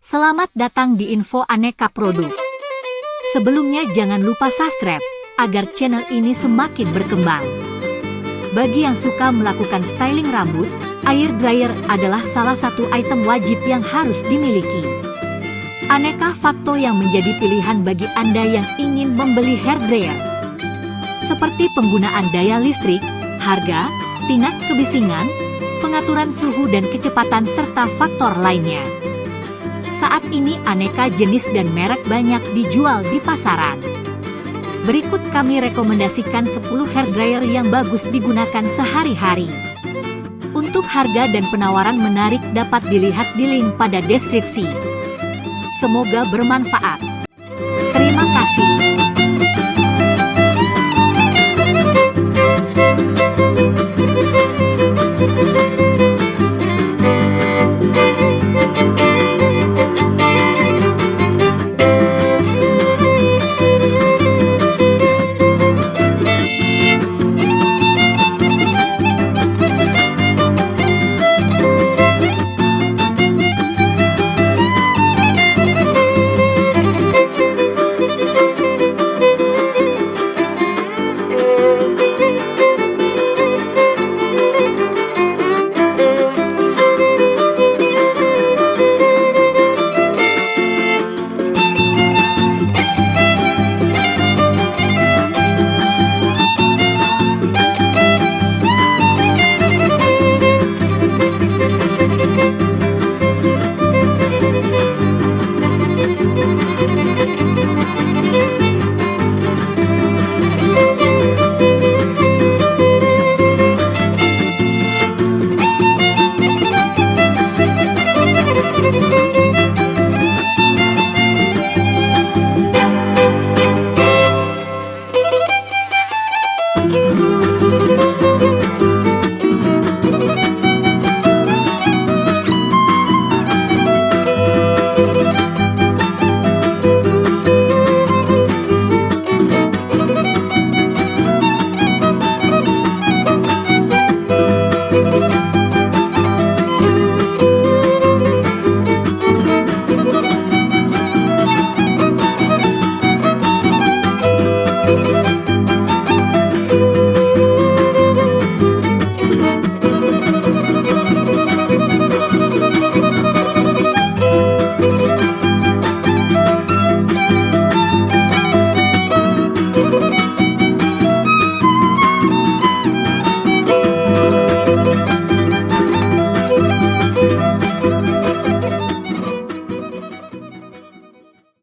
Selamat datang di info aneka produk. Sebelumnya jangan lupa subscribe, agar channel ini semakin berkembang. Bagi yang suka melakukan styling rambut, air dryer adalah salah satu item wajib yang harus dimiliki. Aneka faktor yang menjadi pilihan bagi Anda yang ingin membeli hair dryer. Seperti penggunaan daya listrik, harga, tingkat kebisingan, pengaturan suhu dan kecepatan serta faktor lainnya. Saat ini aneka jenis dan merek banyak dijual di pasaran. Berikut kami rekomendasikan 10 hair dryer yang bagus digunakan sehari-hari. Untuk harga dan penawaran menarik dapat dilihat di link pada deskripsi. Semoga bermanfaat. Terima kasih.